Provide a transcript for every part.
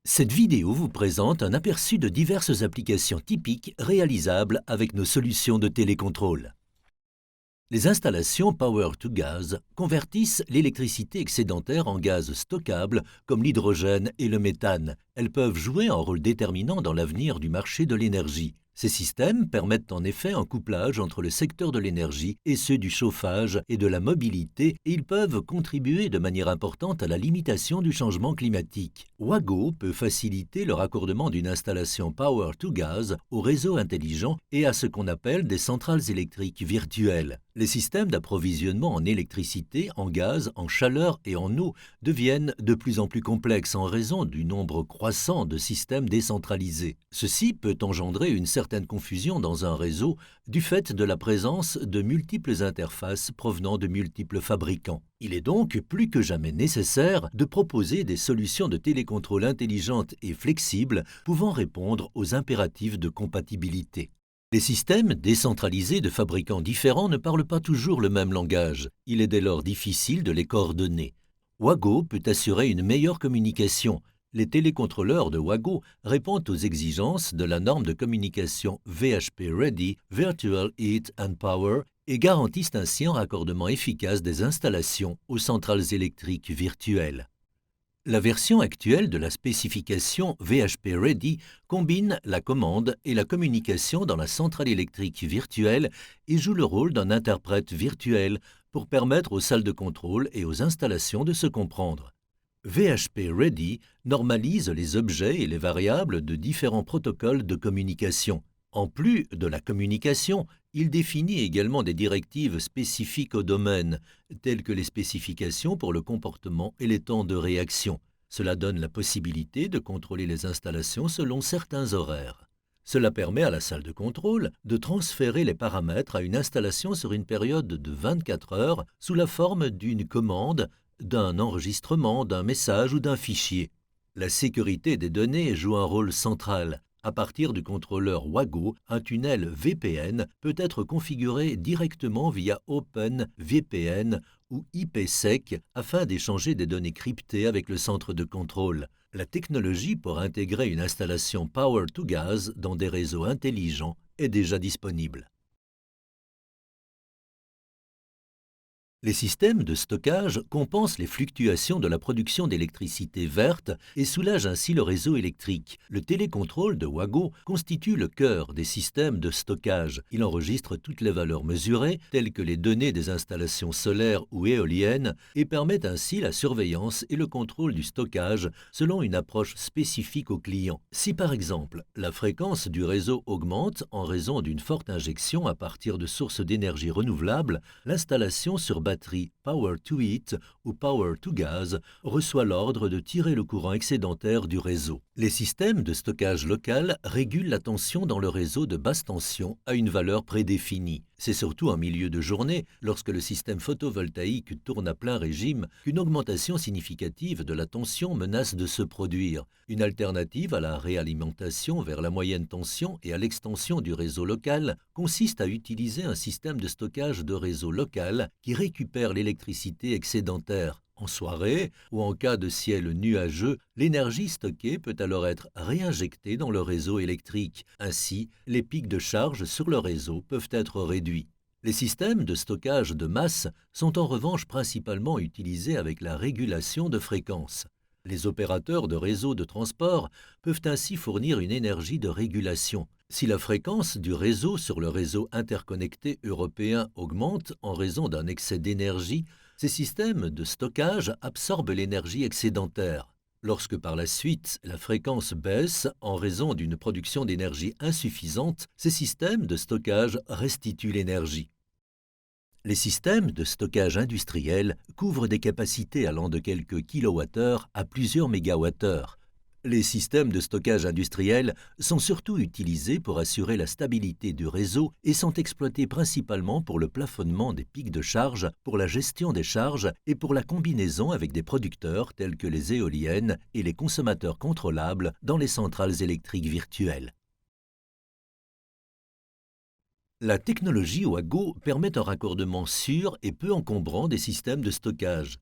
Cette vidéo vous présente un aperçu de diverses applications typiques réalisables avec nos solutions de télécontrôle. Les installations Power to Gas convertissent l'électricité excédentaire en gaz stockable comme l'hydrogène et le méthane. Elles peuvent jouer un rôle déterminant dans l'avenir du marché de l'énergie. Ces systèmes permettent en effet un couplage entre le secteur de l'énergie et ceux du chauffage et de la mobilité et ils peuvent contribuer de manière importante à la limitation du changement climatique. Wago peut faciliter le raccordement d'une installation Power to Gas au réseau intelligent et à ce qu'on appelle des centrales électriques virtuelles. Les systèmes d'approvisionnement en électricité, en gaz, en chaleur et en eau deviennent de plus en plus complexes en raison du nombre croissant de systèmes décentralisés. Ceci peut engendrer une certaine confusion dans un réseau du fait de la présence de multiples interfaces provenant de multiples fabricants. Il est donc plus que jamais nécessaire de proposer des solutions de télécontrôle intelligentes et flexibles pouvant répondre aux impératifs de compatibilité. Les systèmes décentralisés de fabricants différents ne parlent pas toujours le même langage. Il est dès lors difficile de les coordonner. Wago peut assurer une meilleure communication. Les télécontrôleurs de Wago répondent aux exigences de la norme de communication VHP Ready, Virtual Heat and Power, et garantissent ainsi un raccordement efficace des installations aux centrales électriques virtuelles. La version actuelle de la spécification VHP Ready combine la commande et la communication dans la centrale électrique virtuelle et joue le rôle d'un interprète virtuel pour permettre aux salles de contrôle et aux installations de se comprendre. VHP Ready normalise les objets et les variables de différents protocoles de communication. En plus de la communication, il définit également des directives spécifiques au domaine, telles que les spécifications pour le comportement et les temps de réaction. Cela donne la possibilité de contrôler les installations selon certains horaires. Cela permet à la salle de contrôle de transférer les paramètres à une installation sur une période de 24 heures sous la forme d'une commande, d'un enregistrement, d'un message ou d'un fichier. La sécurité des données joue un rôle central. À partir du contrôleur Wago, un tunnel VPN peut être configuré directement via OpenVPN ou IPsec afin d'échanger des données cryptées avec le centre de contrôle. La technologie pour intégrer une installation Power to Gas dans des réseaux intelligents est déjà disponible. Les systèmes de stockage compensent les fluctuations de la production d'électricité verte et soulagent ainsi le réseau électrique. Le télécontrôle de Wago constitue le cœur des systèmes de stockage. Il enregistre toutes les valeurs mesurées, telles que les données des installations solaires ou éoliennes, et permet ainsi la surveillance et le contrôle du stockage selon une approche spécifique au client. Si par exemple la fréquence du réseau augmente en raison d'une forte injection à partir de sources d'énergie renouvelables, l'installation sur batterie Power to Heat ou Power to Gas reçoit l'ordre de tirer le courant excédentaire du réseau. Les systèmes de stockage local régulent la tension dans le réseau de basse tension à une valeur prédéfinie. C'est surtout en milieu de journée, lorsque le système photovoltaïque tourne à plein régime, qu'une augmentation significative de la tension menace de se produire. Une alternative à la réalimentation vers la moyenne tension et à l'extension du réseau local consiste à utiliser un système de stockage de réseau local qui récupère l'électricité excédentaire. En soirée ou en cas de ciel nuageux, l'énergie stockée peut alors être réinjectée dans le réseau électrique. Ainsi, les pics de charge sur le réseau peuvent être réduits. Les systèmes de stockage de masse sont en revanche principalement utilisés avec la régulation de fréquence. Les opérateurs de réseaux de transport peuvent ainsi fournir une énergie de régulation. Si la fréquence du réseau sur le réseau interconnecté européen augmente en raison d'un excès d'énergie, ces systèmes de stockage absorbent l'énergie excédentaire. Lorsque par la suite la fréquence baisse en raison d'une production d'énergie insuffisante, ces systèmes de stockage restituent l'énergie. Les systèmes de stockage industriel couvrent des capacités allant de quelques kilowattheures à plusieurs mégawattheures. Les systèmes de stockage industriel sont surtout utilisés pour assurer la stabilité du réseau et sont exploités principalement pour le plafonnement des pics de charge, pour la gestion des charges et pour la combinaison avec des producteurs tels que les éoliennes et les consommateurs contrôlables dans les centrales électriques virtuelles. La technologie Wago permet un raccordement sûr et peu encombrant des systèmes de stockage.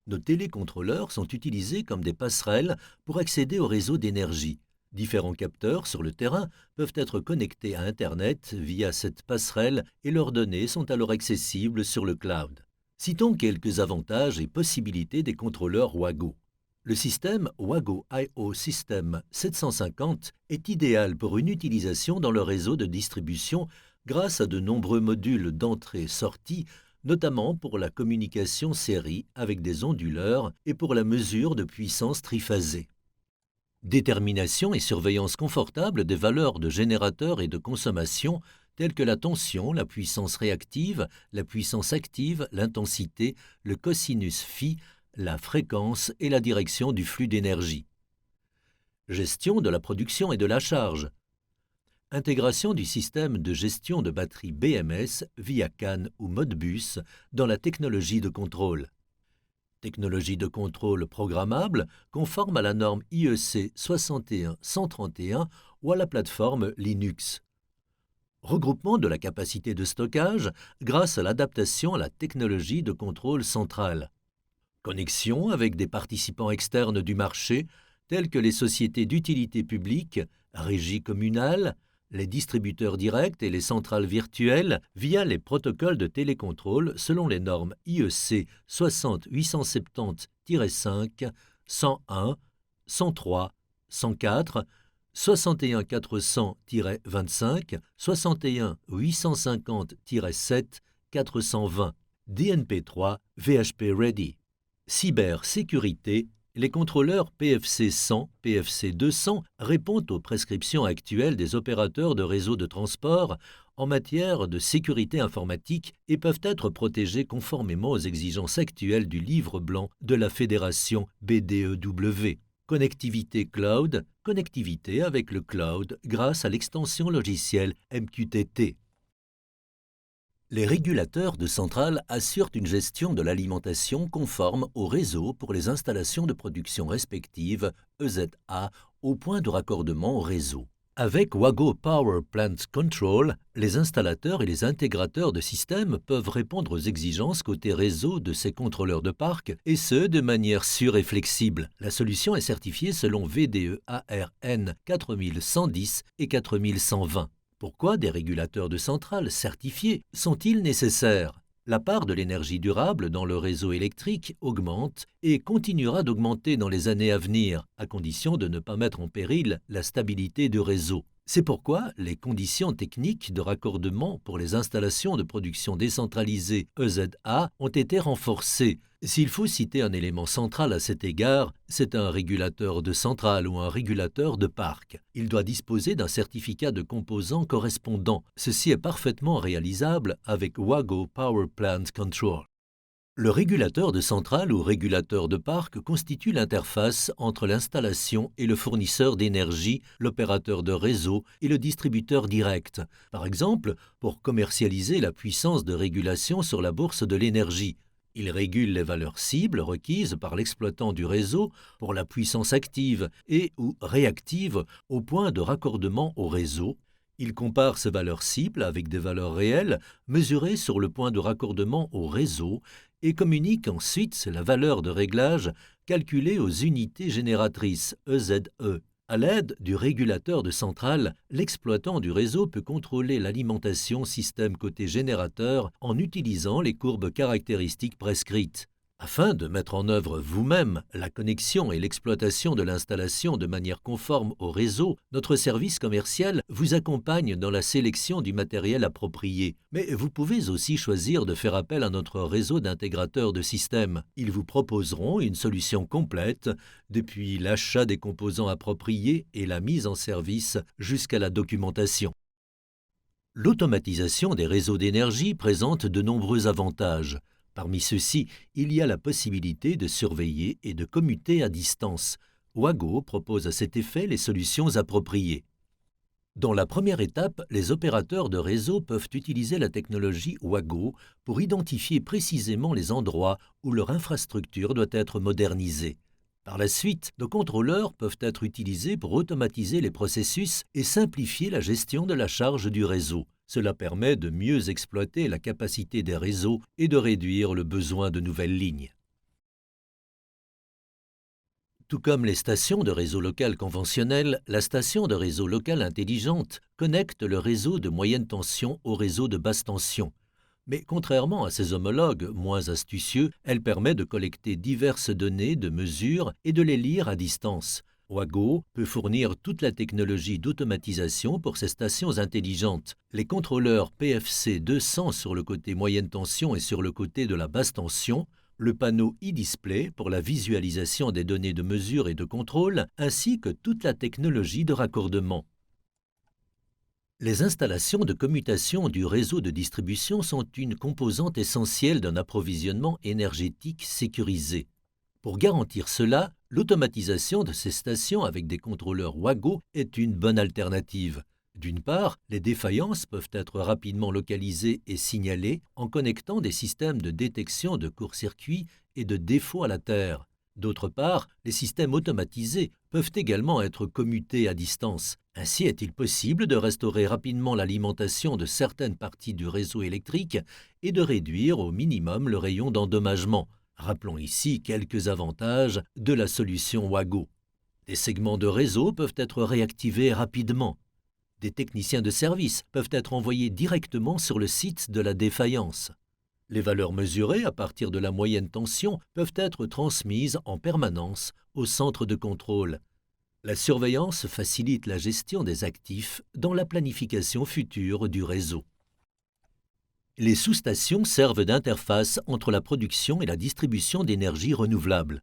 Nos télécontrôleurs sont utilisés comme des passerelles pour accéder au réseau d'énergie. Différents capteurs sur le terrain peuvent être connectés à Internet via cette passerelle et leurs données sont alors accessibles sur le cloud. Citons quelques avantages et possibilités des contrôleurs Wago. Le système Wago I/O System 750 est idéal pour une utilisation dans le réseau de distribution grâce à de nombreux modules d'entrée-sortie, notamment pour la communication série avec des onduleurs et pour la mesure de puissance triphasée. Détermination et surveillance confortable des valeurs de générateurs et de consommation telles que la tension, la puissance réactive, la puissance active, l'intensité, le cosinus phi, la fréquence et la direction du flux d'énergie. Gestion de la production et de la charge. Intégration du système de gestion de batterie BMS via CAN ou Modbus dans la technologie de contrôle. Technologie de contrôle programmable conforme à la norme IEC 61131 ou à la plateforme Linux. Regroupement de la capacité de stockage grâce à l'adaptation à la technologie de contrôle central. Connexion avec des participants externes du marché tels que les sociétés d'utilité publique, régies communales, les distributeurs directs et les centrales virtuelles via les protocoles de télécontrôle selon les normes IEC 60870-5, 101, 103, 104, 61400-25, 61850-7, 420, DNP3, VHP Ready. Cybersécurité. Les contrôleurs PFC 100, PFC 200 répondent aux prescriptions actuelles des opérateurs de réseaux de transport en matière de sécurité informatique et peuvent être protégés conformément aux exigences actuelles du livre blanc de la Fédération BDEW. Connectivité cloud, connectivité avec le cloud grâce à l'extension logicielle MQTT. Les régulateurs de centrales assurent une gestion de l'alimentation conforme au réseau pour les installations de production respectives EZA au point de raccordement au réseau. Avec Wago Power Plant Control, les installateurs et les intégrateurs de systèmes peuvent répondre aux exigences côté réseau de ces contrôleurs de parc, et ce, de manière sûre et flexible. La solution est certifiée selon VDE ARN 4110 et 4120. Pourquoi des régulateurs de centrales certifiés sont-ils nécessaires? La part de l'énergie durable dans le réseau électrique augmente et continuera d'augmenter dans les années à venir, à condition de ne pas mettre en péril la stabilité du réseau. C'est pourquoi les conditions techniques de raccordement pour les installations de production décentralisée EZA ont été renforcées. S'il faut citer un élément central à cet égard, c'est un régulateur de centrale ou un régulateur de parc. Il doit disposer d'un certificat de composants correspondant. Ceci est parfaitement réalisable avec Wago Power Plant Control. Le régulateur de centrale ou régulateur de parc constitue l'interface entre l'installation et le fournisseur d'énergie, l'opérateur de réseau et le distributeur direct. Par exemple, pour commercialiser la puissance de régulation sur la bourse de l'énergie. Il régule les valeurs cibles requises par l'exploitant du réseau pour la puissance active et ou réactive au point de raccordement au réseau. Il compare ces valeurs cibles avec des valeurs réelles mesurées sur le point de raccordement au réseau et communique ensuite la valeur de réglage calculée aux unités génératrices EZE. À l'aide du régulateur de centrale, l'exploitant du réseau peut contrôler l'alimentation système côté générateur en utilisant les courbes caractéristiques prescrites. Afin de mettre en œuvre vous-même la connexion et l'exploitation de l'installation de manière conforme au réseau, notre service commercial vous accompagne dans la sélection du matériel approprié. Mais vous pouvez aussi choisir de faire appel à notre réseau d'intégrateurs de systèmes. Ils vous proposeront une solution complète, depuis l'achat des composants appropriés et la mise en service jusqu'à la documentation. L'automatisation des réseaux d'énergie présente de nombreux avantages. Parmi ceux-ci, il y a la possibilité de surveiller et de commuter à distance. Wago propose à cet effet les solutions appropriées. Dans la première étape, les opérateurs de réseau peuvent utiliser la technologie Wago pour identifier précisément les endroits où leur infrastructure doit être modernisée. Par la suite, nos contrôleurs peuvent être utilisés pour automatiser les processus et simplifier la gestion de la charge du réseau. Cela permet de mieux exploiter la capacité des réseaux et de réduire le besoin de nouvelles lignes. Tout comme les stations de réseau local conventionnelles, la station de réseau local intelligente connecte le réseau de moyenne tension au réseau de basse tension. Mais contrairement à ses homologues moins astucieux, elle permet de collecter diverses données de mesure et de les lire à distance. Wago peut fournir toute la technologie d'automatisation pour ces stations intelligentes. Les contrôleurs PFC 200 sur le côté moyenne tension et sur le côté de la basse tension, le panneau e-display pour la visualisation des données de mesure et de contrôle, ainsi que toute la technologie de raccordement. Les installations de commutation du réseau de distribution sont une composante essentielle d'un approvisionnement énergétique sécurisé. Pour garantir cela, l'automatisation de ces stations avec des contrôleurs Wago est une bonne alternative. D'une part, les défaillances peuvent être rapidement localisées et signalées en connectant des systèmes de détection de court-circuit et de défauts à la Terre. D'autre part, les systèmes automatisés peuvent également être commutés à distance. Ainsi est-il possible de restaurer rapidement l'alimentation de certaines parties du réseau électrique et de réduire au minimum le rayon d'endommagement. Rappelons ici quelques avantages de la solution Wago. Des segments de réseau peuvent être réactivés rapidement. Des techniciens de service peuvent être envoyés directement sur le site de la défaillance. Les valeurs mesurées à partir de la moyenne tension peuvent être transmises en permanence au centre de contrôle. La surveillance facilite la gestion des actifs dans la planification future du réseau. Les sous-stations servent d'interface entre la production et la distribution d'énergie renouvelable.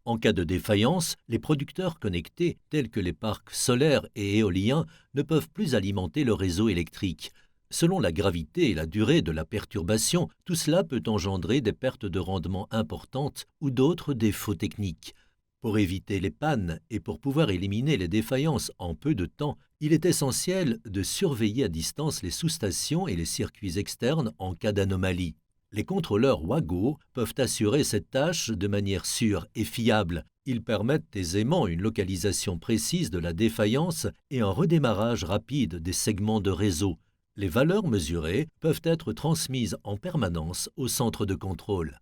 En cas de défaillance, les producteurs connectés, tels que les parcs solaires et éoliens, ne peuvent plus alimenter le réseau électrique. Selon la gravité et la durée de la perturbation, tout cela peut engendrer des pertes de rendement importantes ou d'autres défauts techniques. Pour éviter les pannes et pour pouvoir éliminer les défaillances en peu de temps, il est essentiel de surveiller à distance les sous-stations et les circuits externes en cas d'anomalie. Les contrôleurs Wago peuvent assurer cette tâche de manière sûre et fiable. Ils permettent aisément une localisation précise de la défaillance et un redémarrage rapide des segments de réseau. Les valeurs mesurées peuvent être transmises en permanence au centre de contrôle.